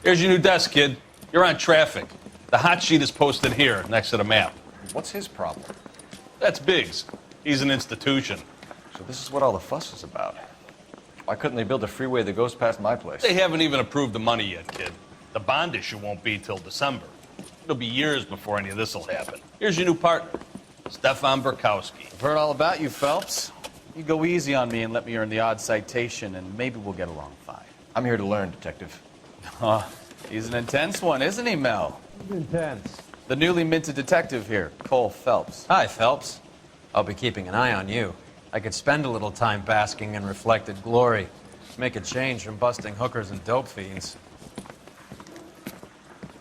Here's your new desk, kid. You're on traffic. The hot sheet is posted here, next to the map. What's his problem? That's Biggs. He's an institution. So this is what all the fuss is about. Why couldn't they build a freeway that goes past my place? They haven't even approved the money yet, kid. The bond issue won't be till December. It'll be years before any of this will happen. Here's your new partner, Stefan Burkowski. I've heard all about you, Phelps. You go easy on me and let me earn the odd citation, and maybe we'll get along fine. I'm here to learn, Detective. He's an intense one, isn't he, Mel? Intense. The newly minted detective here, Cole Phelps. Hi, Phelps. I'll be keeping an eye on you. I could spend a little time basking in reflected glory. Make a change from busting hookers and dope fiends.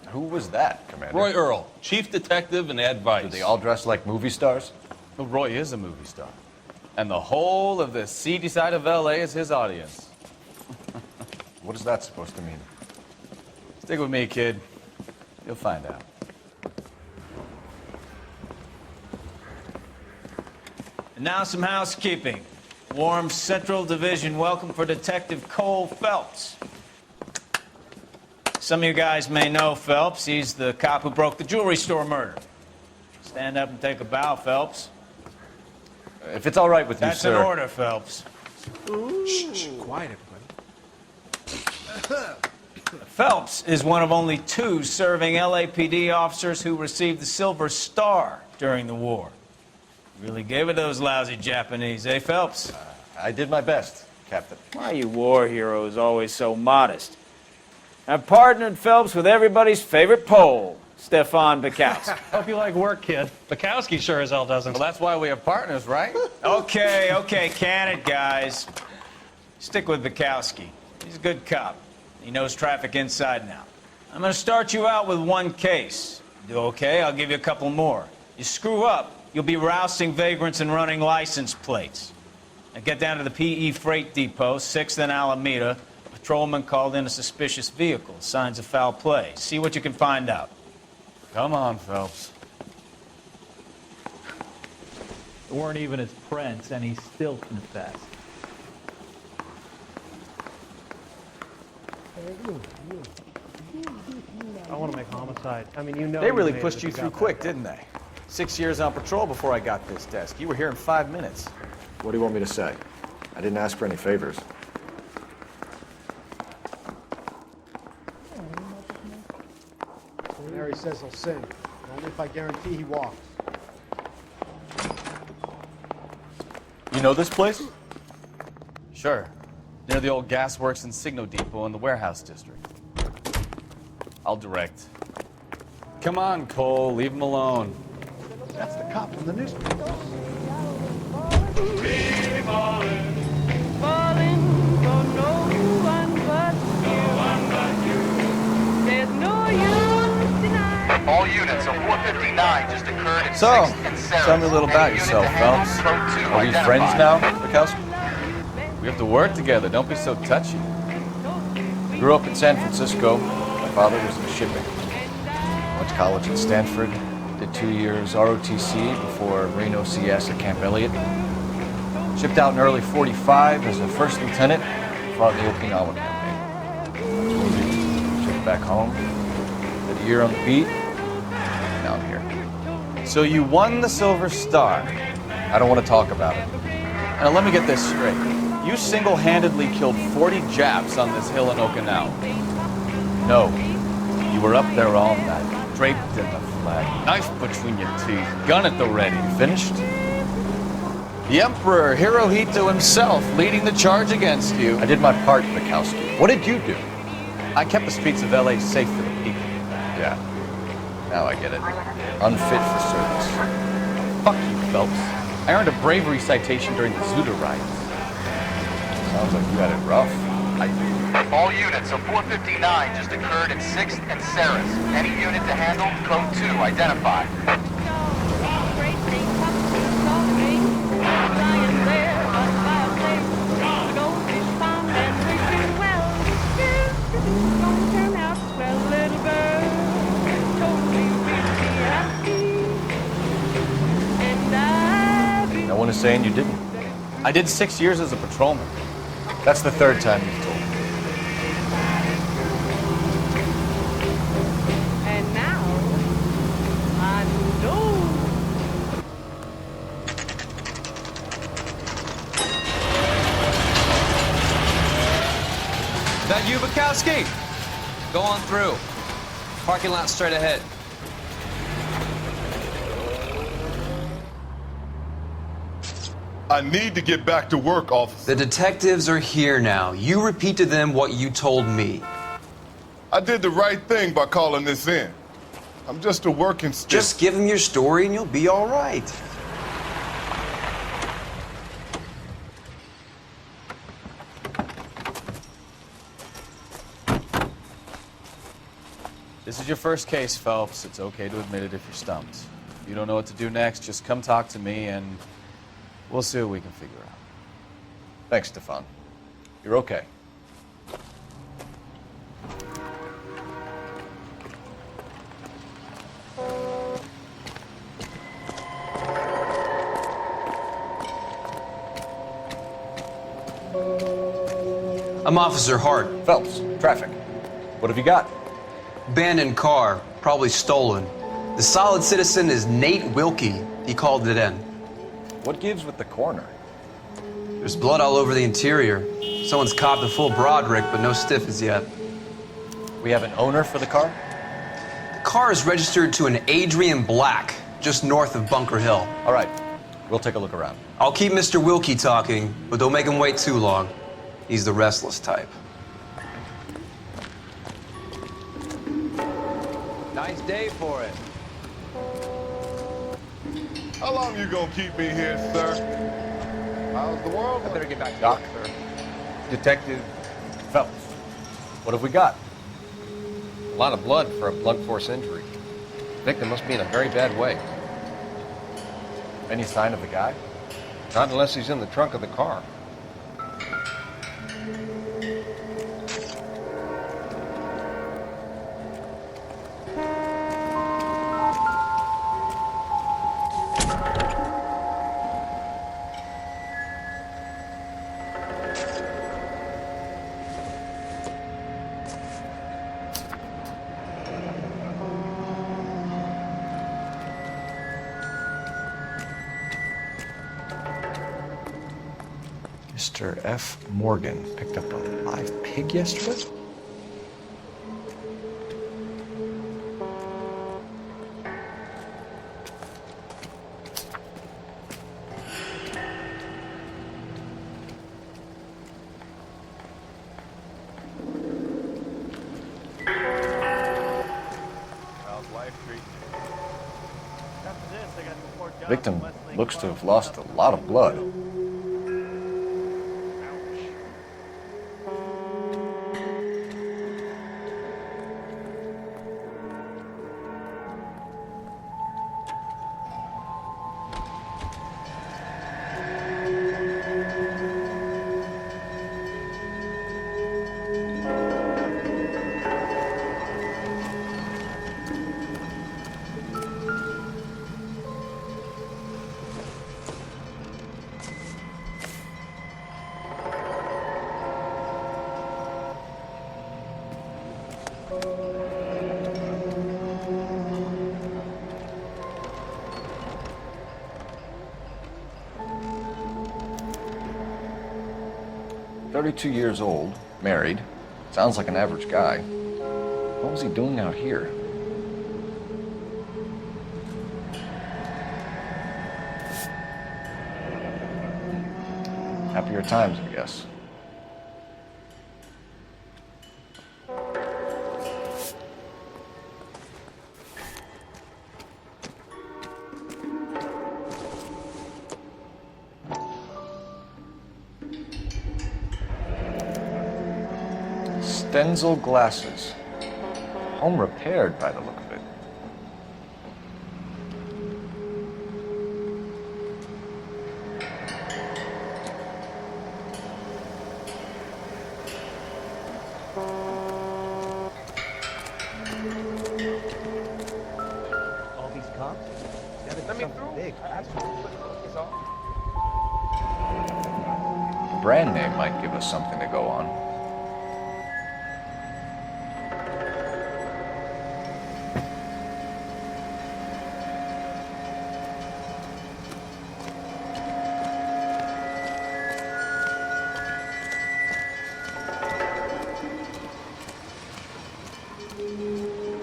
Who was that, Commander? Roy Earl, chief detective and advice. Do they all dress like movie stars? Well, Roy is a movie star. And the whole of the seedy side of L.A. is his audience. What is that supposed to mean? Stick with me, kid. You'll find out. And now some housekeeping. Warm Central Division welcome for Detective Cole Phelps. Some of you guys may know Phelps. He's the cop who broke the jewelry store murder. Stand up and take a bow, Phelps. If it's all right with you, sir. That's an order, Phelps. Shh, quiet, everybody. Phelps is one of only 2 serving LAPD officers who received the Silver Star during the war. Really gave it those lousy Japanese, eh, Phelps? I did my best, Captain. Why are you war heroes always so modest? I've partnered Phelps with everybody's favorite Pole, Stefan Burkowski. Hope you like work, kid. Bukowski sure as hell doesn't. Well, that's why we have partners, right? Okay, can it, guys. Stick with Bukowski. He's a good cop. He knows traffic inside and out. I'm going to start you out with 1 case. Do okay, I'll give you a couple more. You screw up, you'll be rousting vagrants and running license plates. Now get down to the PE Freight Depot, 6th and Alameda. A patrolman called in a suspicious vehicle. Signs of foul play. See what you can find out. Come on, Phelps. There weren't even his prints, and he still confessed. I want to make homicide. I mean, you know. They really pushed you through quick, didn't they? 6 years on patrol before I got this desk. You were here in 5 minutes. What do you want me to say? I didn't ask for any favors. Mary says he'll sing. Only if I guarantee he walks. You know this place? Sure. Near the old gasworks and Signo Depot in the warehouse district. I'll direct. Come on, Cole. Leave him alone. That's the cop from the newspaper. Falling for no one but you. There's no use denying. All units of 459 just occurred in So, 6th and Sarah. tell me a little about Any unit yourself, to handle Phelps. code 2 Are we identified. friends now, Burkowski? We have to work together. Don't be so touchy. Grew up in San Francisco. My father was in shipping. Went to college at Stanford. Did 2 years ROTC before Reno CS at Camp Elliott. Shipped out in early '45 as a first lieutenant. Fought in the Okinawa campaign. Wounded. Shipped back home. Did a year on the beat. Now I'm here. So you won the Silver Star. I don't want to talk about it. Now let me get this straight. You single-handedly killed 40 Japs on this hill in Okinawa. No. You were up there all night, draped in the flag, knife between your teeth, gun at the ready. Finished? The Emperor Hirohito himself leading the charge against you. I did my part, Bukowski. What did you do? I kept the streets of LA safe for the people. Yeah. Now I get it. Unfit for service. Fuck you, Phelps. I earned a bravery citation during the Zuda riots. Sounds like you had it rough. All units of 459 just occurred in 6th and Sarah's. Any unit to handle code 2 identified. No one is saying you didn't. I did 6 years as a patrolman. That's the 3rd time you've told me. you, Bukowski? Go on through. Parking lot straight ahead. I need to get back to work, officer. The detectives are here now. You repeat to them what you told me. I did the right thing by calling this in. I'm just a working stiff. Just give them your story and you'll be all right. This is your first case, Phelps. It's okay to admit it if you're stumped. If you don't know what to do next, just come talk to me and we'll see what we can figure out. Thanks, Stefan. You're okay. I'm Officer Hart. Phelps, traffic. What have you got? Abandoned car, probably stolen. The solid citizen is Nate Wilkie. He called it in. What gives with the coroner? There's blood all over the interior. Someone's copped a full Broderick, but no stiff as yet. We have an owner for the car? The car is registered to an Adrian Black, just north of Bunker Hill. All right, we'll take a look around. I'll keep Mr. Wilkie talking, but don't make him wait too long. He's the restless type. Nice day for it. How long you gonna keep me here, sir? How's the world? I better get back to Doc. work, sir. Detective Phelps, what have we got? A lot of blood for a blunt force injury. The victim must be in a very bad way. Any sign of the guy? Not unless he's in the trunk of the car. Mr. F. Morgan picked up a live pig yesterday? Victim looks to have lost a lot of blood. "32 years old, married. Sounds like an average guy. What was he doing out here?" Happier times, I guess. Stenzel glasses. Home repaired by the look of it. All these cops? Let me through. Big. The brand name might give us something to go on.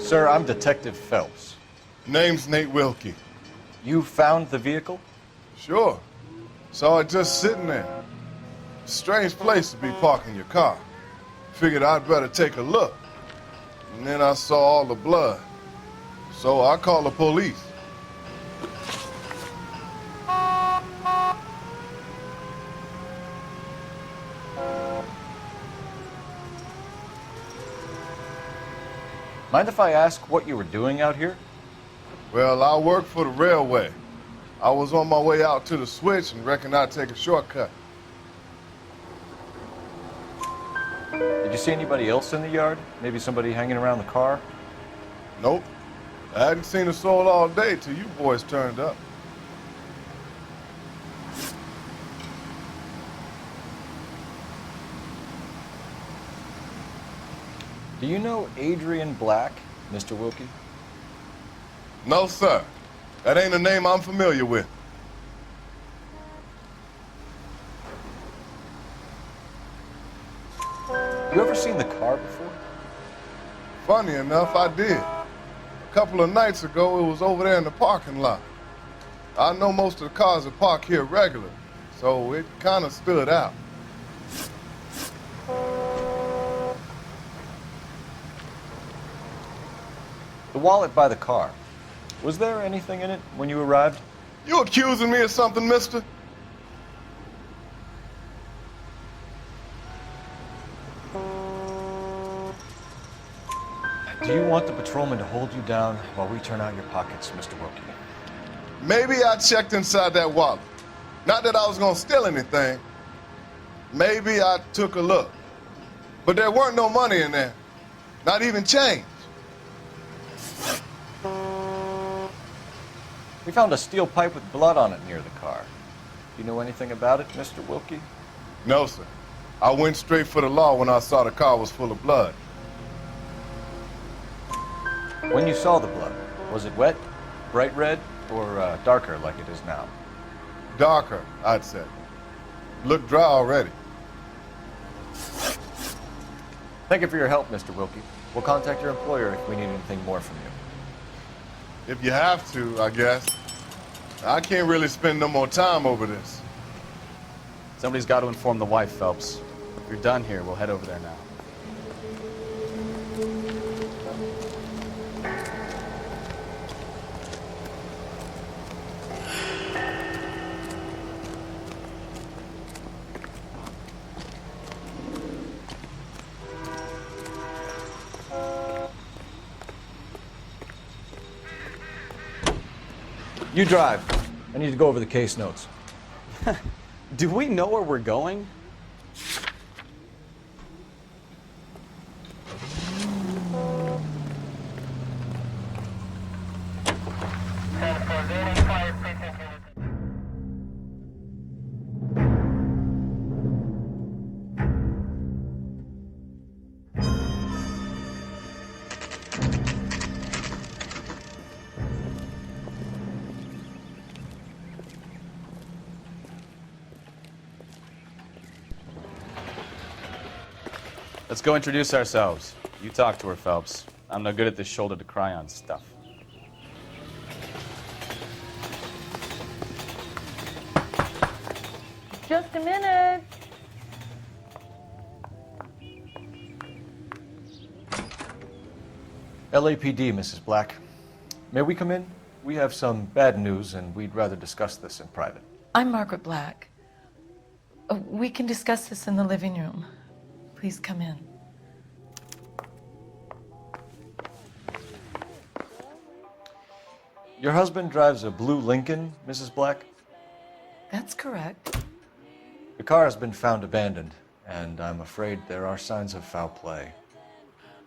Sir, I'm Detective Phelps. Name's Nate Wilkie. You found the vehicle? Sure. Saw it just sitting there. Strange place to be parking your car. Figured I'd better take a look. And then I saw all the blood. So I called the police. Mind if I ask what you were doing out here? Well, I work for the railway. I was on my way out to the switch and reckoned I'd take a shortcut. Did you see anybody else in the yard? Maybe somebody hanging around the car? Nope. I hadn't seen a soul all day till you boys turned up. Do you know Adrian Black, Mr. Wilkie? No, sir. That ain't a name I'm familiar with. You ever seen the car before? Funny enough, I did. A couple of nights ago, it was over there in the parking lot. I know most of the cars are parked here regularly, so it kind of stood out. The wallet by the car. Was there anything in it when you arrived? You accusing me of something, mister? Do you want the patrolman to hold you down while we turn out your pockets, Mr. Wilkie? Maybe I checked inside that wallet. Not that I was gonna steal anything. Maybe I took a look. But there weren't no money in there. Not even change. We found a steel pipe with blood on it near the car. Do you know anything about it, Mr. Wilkie? No, sir. I went straight for the law when I saw the car was full of blood. When you saw the blood, was it wet, bright red, or darker like it is now? Darker, I'd say. Looked dry already. Thank you for your help, Mr. Wilkie. We'll contact your employer if we need anything more from you. If you have to, I guess. I can't really spend no more time over this. Somebody's got to inform the wife, Phelps. If you're done here, we'll head over there now. You drive. I need to go over the case notes. Do we know where we're going? Let's go introduce ourselves. You talk to her, Phelps. I'm no good at this shoulder to cry on stuff. Just a minute. LAPD, Mrs. Black. May we come in? We have some bad news, and we'd rather discuss this in private. I'm Margaret Black. We can discuss this in the living room. Please come in. Your husband drives a blue Lincoln, Mrs. Black? That's correct. The car has been found abandoned, and I'm afraid there are signs of foul play.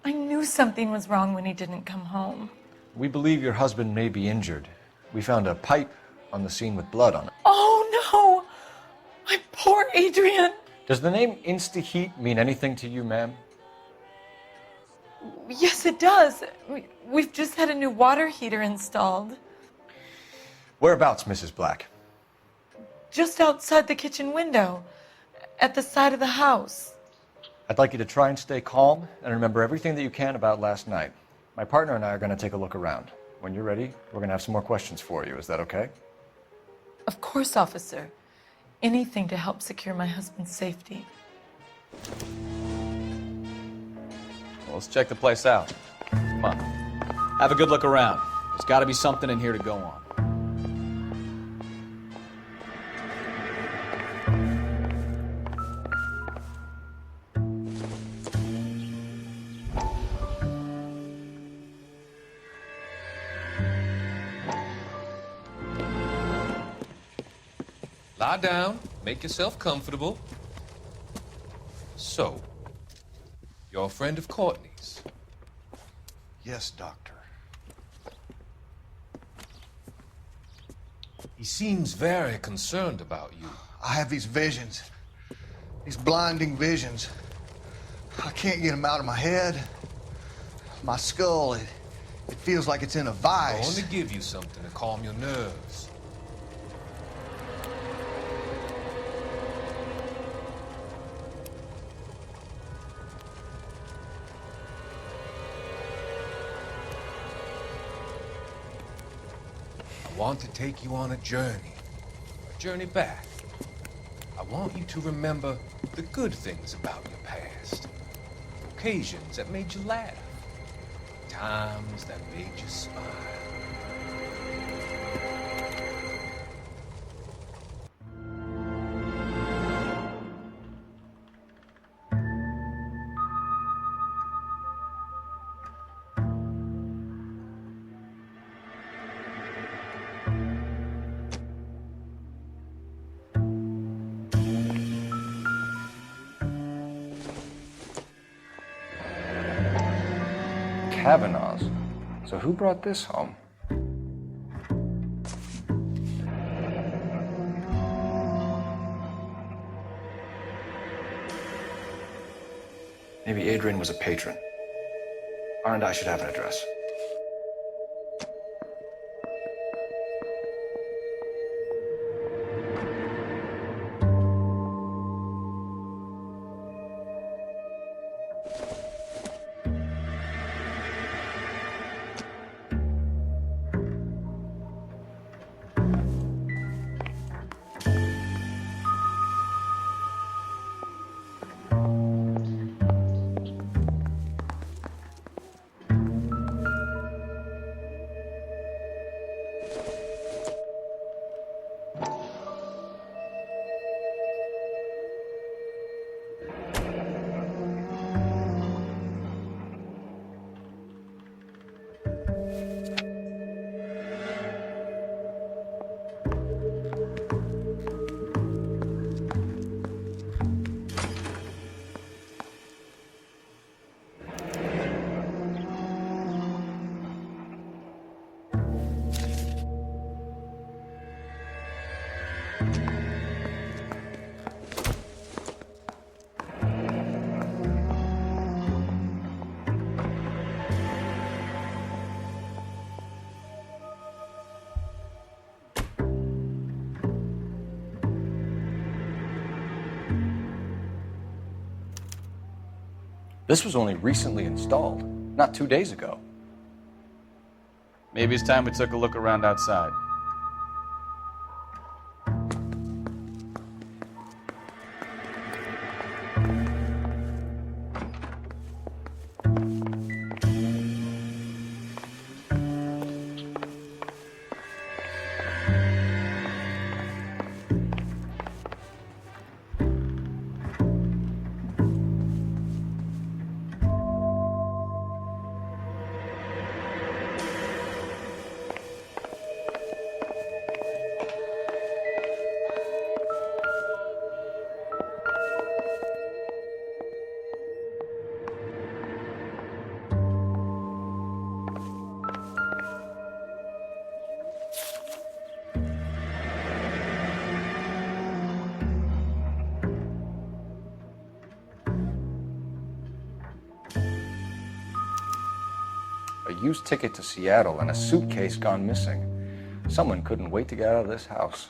I knew something was wrong when he didn't come home. We believe your husband may be injured. We found a pipe on the scene with blood on it. Oh, no! My poor Adrian! Does the name Insta-Heat mean anything to you, ma'am? Yes, it does. We've just had a new water heater installed. Whereabouts, Mrs. Black? Just outside the kitchen window, at the side of the house. I'd like you to try and stay calm and remember everything that you can about last night. My partner and I are going to take a look around. When you're ready, we're going to have some more questions for you. Is that okay? Of course, officer. Anything to help secure my husband's safety. Well, let's check the place out. Come on. Have a good look around. There's got to be something in here to go on. Lie down, make yourself comfortable. So, you're a friend of Courtney's? Yes, Doctor. He seems very concerned about you. I have these visions. These blinding visions. I can't get them out of my head. My skull, it feels like it's in a I vice. want to give you something to calm your nerves. I want to take you on a journey back. I want you to remember the good things about your past, occasions that made you laugh, times that made you smile. Kavanaugh's. So who brought this home? Maybe Adrian was a patron. R&I should have an address. This was only recently installed, not 2 days ago. Maybe it's time we took a look around outside. A used ticket to Seattle and a suitcase gone missing. Someone couldn't wait to get out of this house.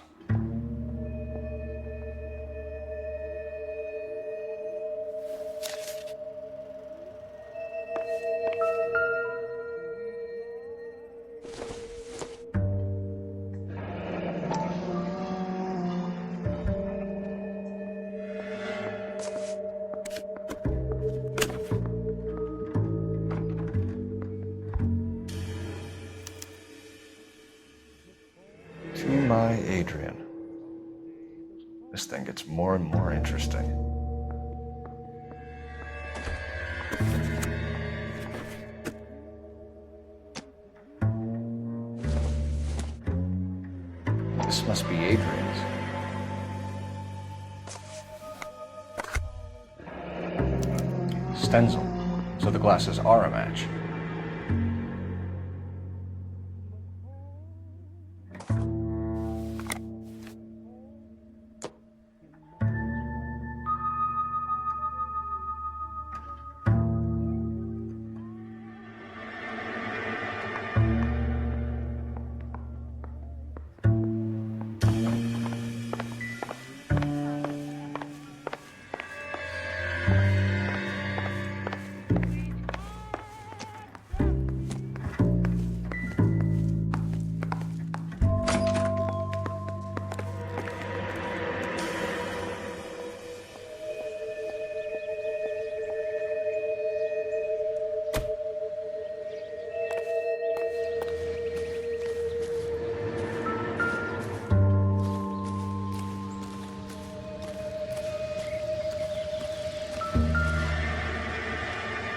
This thing gets more and more interesting. This must be Adrian's. Stenzel. So the glasses are a match.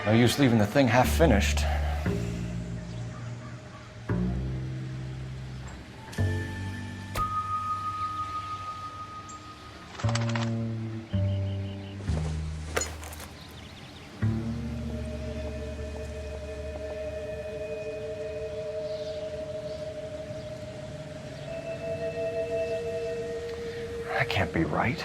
No use leaving the thing half finished. That can't be right.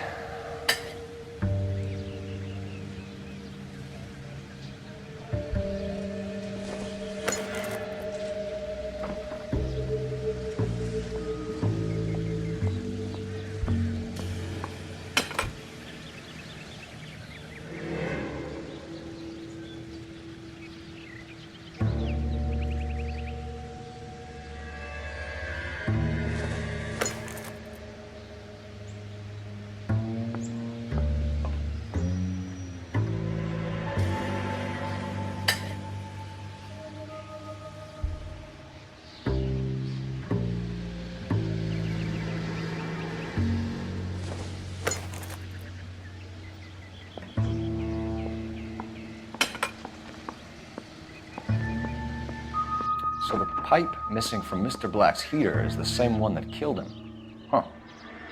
So the pipe missing from Mr. Black's heater is the same one that killed him. Huh.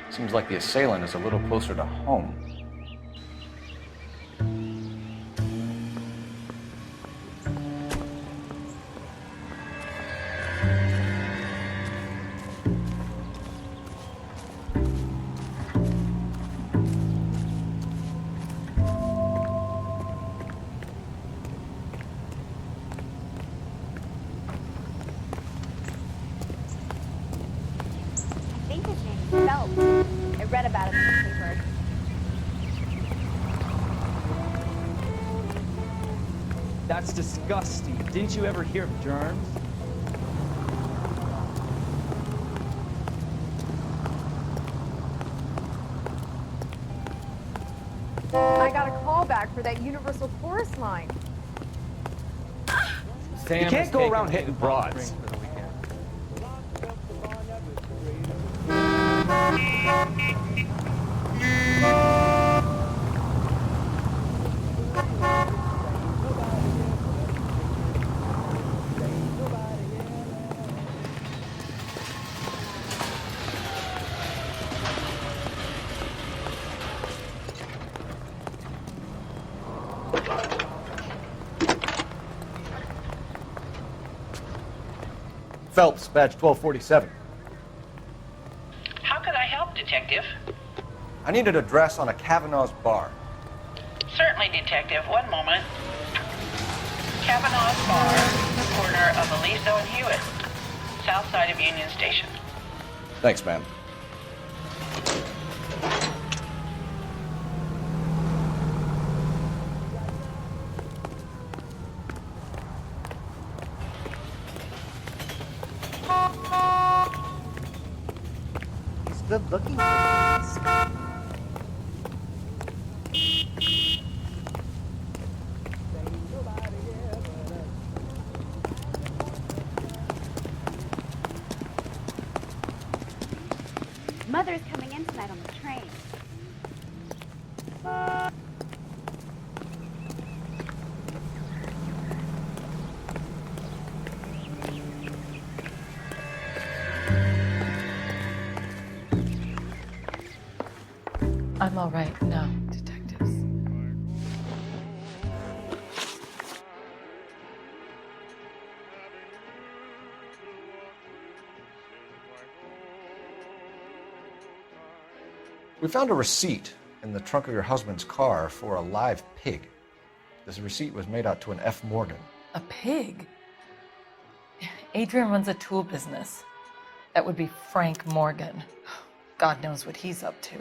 Seems like the assailant is a little closer to home. I read about it in the paper. That's disgusting. Didn't you ever hear of germs? I got a call back for that Universal Chorus line. You can't go around hitting broads. Phelps, badge 1247. How could I help, Detective? I need an address on a Kavanaugh's bar. Certainly, Detective. One moment. Kavanaugh's Bar, corner of Aliso and Hewitt, south side of Union Station. Thanks, ma'am. He's good looking for this. Mother's coming in tonight on the train. I'm all right now, detectives. We found a receipt in the trunk of your husband's car for a live pig. This receipt was made out to an F. Morgan. A pig? Adrian runs a tool business. That would be Frank Morgan. God knows what he's up to.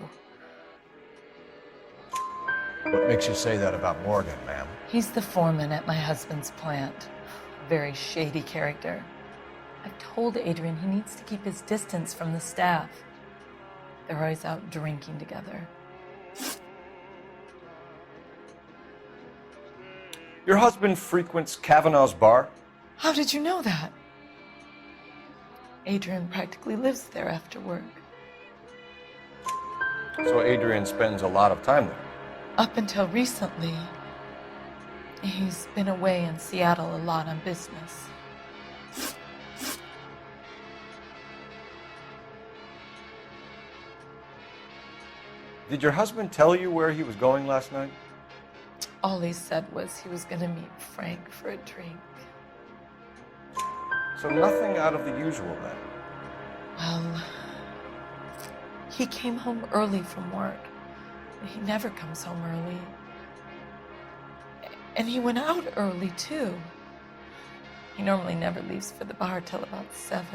What makes you say that about Morgan, ma'am? He's the foreman at my husband's plant. A very shady character. I've told Adrian he needs to keep his distance from the staff. They're always out drinking together. Your husband frequents Kavanaugh's bar? How did you know that? Adrian practically lives there after work. So Adrian spends a lot of time there? Up until recently, he's been away in Seattle a lot on business. Did your husband tell you where he was going last night? All he said was he was going to meet Frank for a drink. So nothing out of the usual then? Well, he came home early from work. He never comes home early. And he went out early, too. He normally never leaves for the bar till about 7.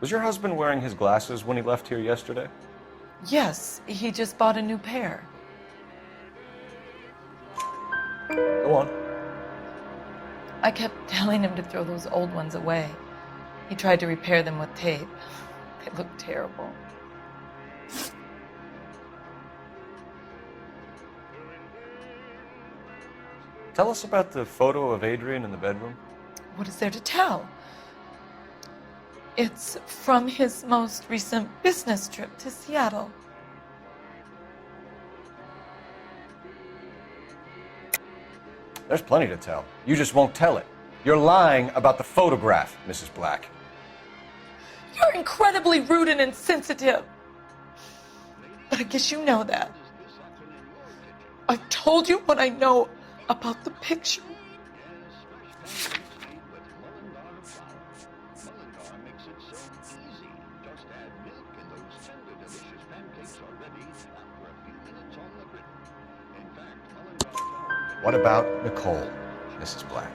Was your husband wearing his glasses when he left here yesterday? Yes, he just bought a new pair. Go on. I kept telling him to throw those old ones away. He tried to repair them with tape. They look terrible. Tell us about the photo of Adrian in the bedroom. What is there to tell? It's from his most recent business trip to Seattle. There's plenty to tell. You just won't tell it. You're lying about the photograph, Mrs. Black. You're incredibly rude and insensitive. But I guess you know that. I've told you what I know about the picture. What about Nicole, Mrs. Black?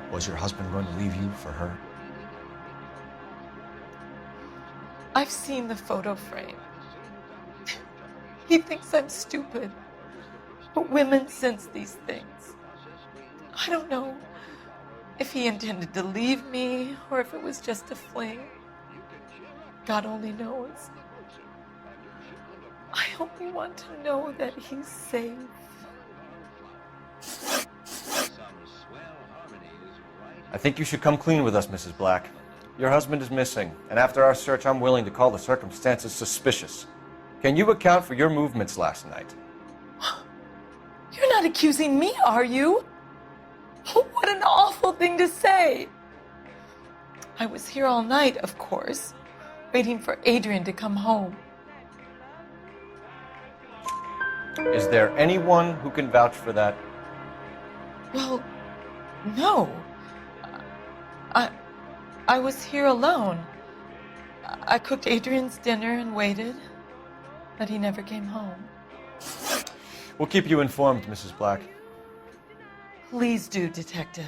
Was your husband going to leave you for her? I've seen the photo frame. He thinks I'm stupid. But women sense these things. I don't know if he intended to leave me or if it was just a fling. God only knows. I only want to know that he's safe. I think you should come clean with us, Mrs. Black. Your husband is missing, and after our search, I'm willing to call the circumstances suspicious. Can you account for your movements last night? You're not accusing me, are you? What an awful thing to say. I was here all night, of course, waiting for Adrian to come home. Is there anyone who can vouch for that? Well, no. I was here alone. I cooked Adrian's dinner and waited, but he never came home. We'll keep you informed, Mrs. Black. Please do, Detective.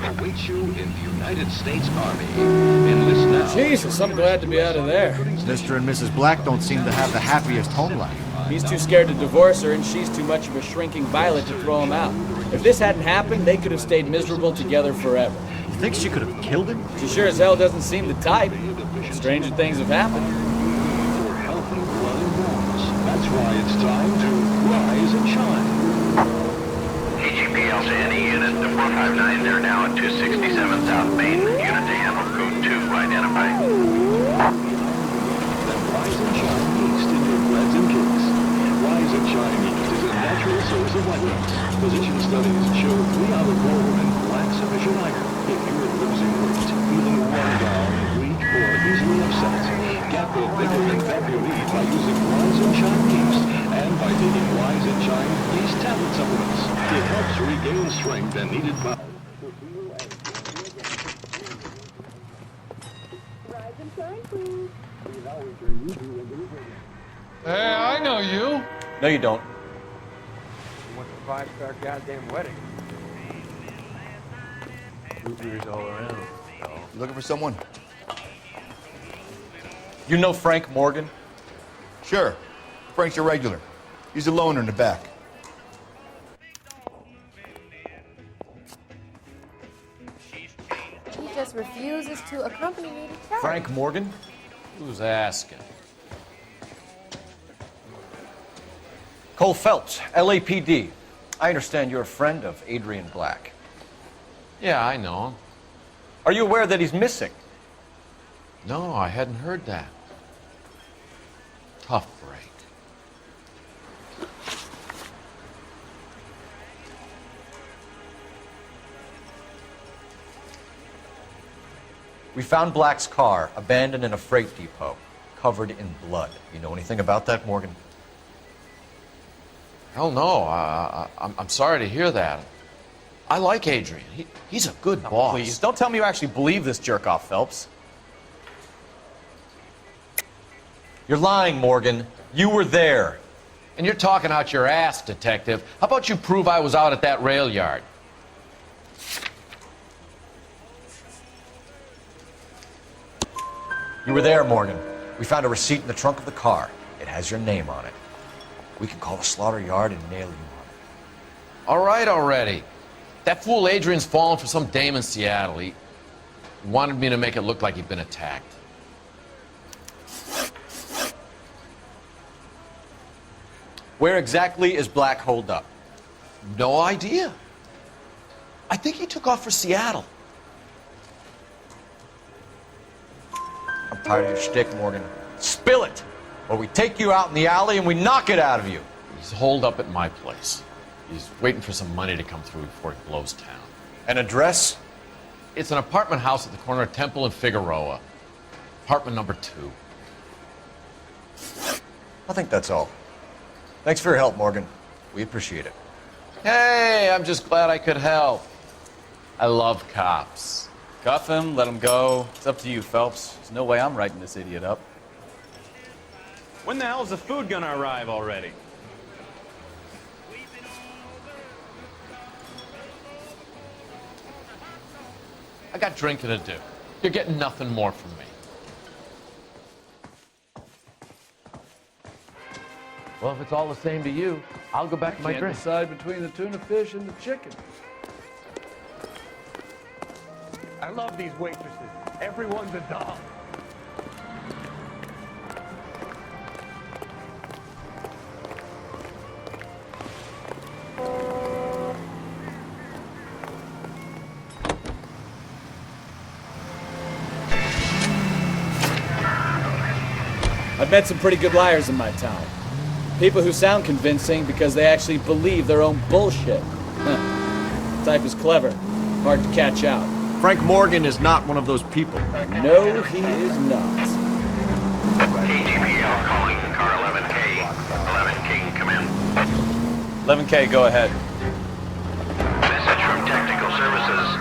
Awaits you in the United States Army. Enlist now. Jesus, I'm glad to be out of there. Mr. and Mrs. Black don't seem to have the happiest home life. He's too scared to divorce her, and she's too much of a shrinking violet to throw him out. If this hadn't happened, they could have stayed miserable together forever. You think she could have killed him? She sure as hell doesn't seem the type. Stranger things have happened. For healthy blood and bones. That's why it's time to rise and shine. KGPL to any unit to 459. They're now at 267 South Main. Unit to handle code 2 identified. Then rise and shine yeast in your breads and cakes. Rise and shine yeast is a natural source of whiteness. Physician studies show 3 out of 4 women lack sufficient iron. If you're losing weight, feeling worn down, weak, or easily upset, get the vitamin that you need by using Rise and Shine yeast and by taking Rise and Shine yeast tablet supplements. It helps regain strength and needed power. Rise and shine, please. Hey, I know you. No, you don't. What's a 5-star goddamn wedding? Root beers all around. You looking for someone? You know Frank Morgan? Sure. Frank's a regular. He's a loner in the back. He just refuses to accompany me to church. Frank Morgan? Who's asking? Cole Phelps, LAPD. I understand you're a friend of Adrian Black. Yeah, I know him. Are you aware that he's missing? No, I hadn't heard that. Tough break. We found Black's car abandoned in a freight depot, covered in blood. You know anything about that, Morgan? Hell no. I'm sorry to hear that. I like Adrian. He's a good boss. Please, don't tell me you actually believe this jerk-off, Phelps. You're lying, Morgan. You were there. And you're talking out your ass, detective. How about you prove I was out at that rail yard? You were there, Morgan. We found a receipt in the trunk of the car. It has your name on it. We can call the slaughter yard and nail you on it. All right already. That fool Adrian's fallen for some dame in Seattle. He wanted me to make it look like he'd been attacked. Where exactly is Black holed up? No idea. I think he took off for Seattle. I'm tired of your shtick, Morgan. Spill it, or we take you out in the alley and we knock it out of you. He's holed up at my place. He's waiting for some money to come through before he blows town. An address? It's an apartment house at the corner of Temple and Figueroa. Apartment number 2. I think that's all. Thanks for your help, Morgan. We appreciate it. Hey, I'm just glad I could help. I love cops. Cuff him, let him go. It's up to you, Phelps. There's no way I'm writing this idiot up. When the hell's the food gonna arrive already? I got drinking to do. You're getting nothing more from me. Well, if it's all the same to you, I'll go back to my Can't drink. decide between the tuna fish and the chicken. I love these waitresses. Everyone's a doll. I've met some pretty good liars in my town. People who sound convincing because they actually believe their own bullshit. The type is clever, hard to catch out. Frank Morgan is not one of those people. No, he is not. KGPL calling car 11K. 11K, come in. 11K, go ahead. Message from Technical Services.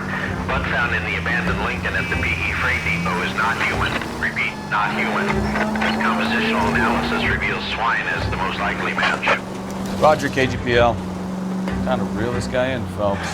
Blood found in the abandoned Lincoln at the PE Freight Depot is not human. Repeat, not human. Compositional analysis reveals swine as the most likely match. Roger, KGPL. Time to reel this guy in, Phelps.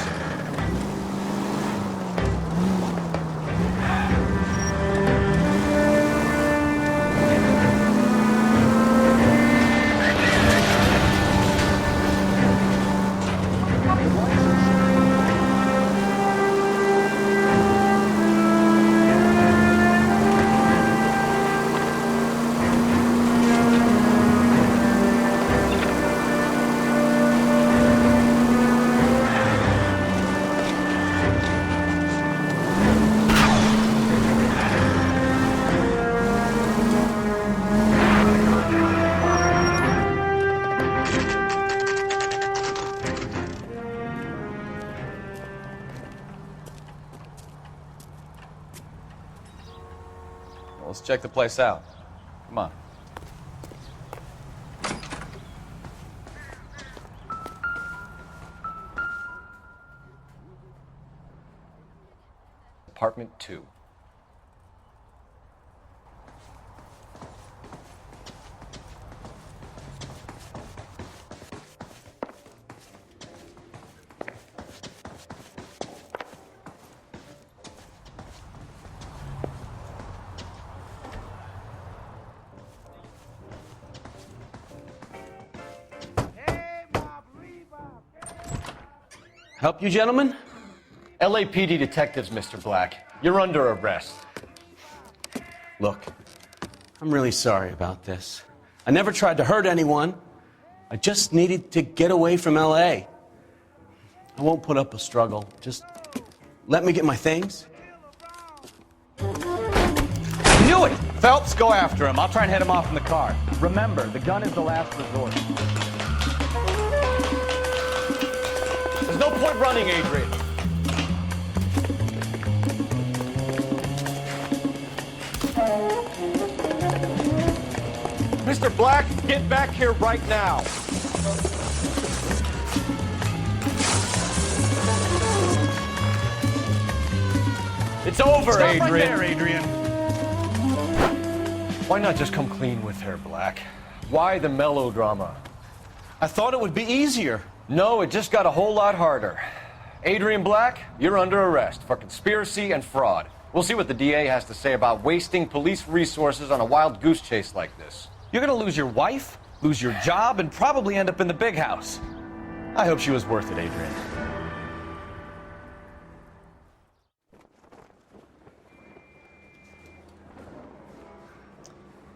Well, let's check the place out. Come on. Apartment 2. Help you, gentlemen? LAPD detectives, Mr. Black. You're under arrest. Look, I'm really sorry about this. I never tried to hurt anyone. I just needed to get away from LA. I won't put up a struggle. Just let me get my things. Knew it! Phelps, go after him. I'll try and head him off in the car. Remember, the gun is the last resort. There's no point running, Adrian. Mr. Black, get back here right now. It's over, Stop Adrian. right there, Adrian. Why not just come clean with her, Black? Why the melodrama? I thought it would be easier. No, it just got a whole lot harder. Adrian Black, you're under arrest for conspiracy and fraud. We'll see what the DA has to say about wasting police resources on a wild goose chase like this. You're gonna lose your wife, lose your job, and probably end up in the big house. I hope she was worth it, Adrian.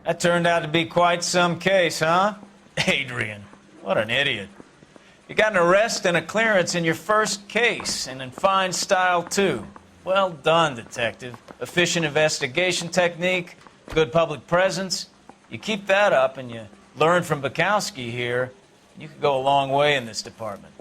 That turned out to be quite some case, huh? Adrian, what an idiot. You got an arrest and a clearance in your first case, and in fine style, too. Well done, detective. Efficient investigation technique, good public presence. You keep that up and you learn from Bukowski here, you could go a long way in this department.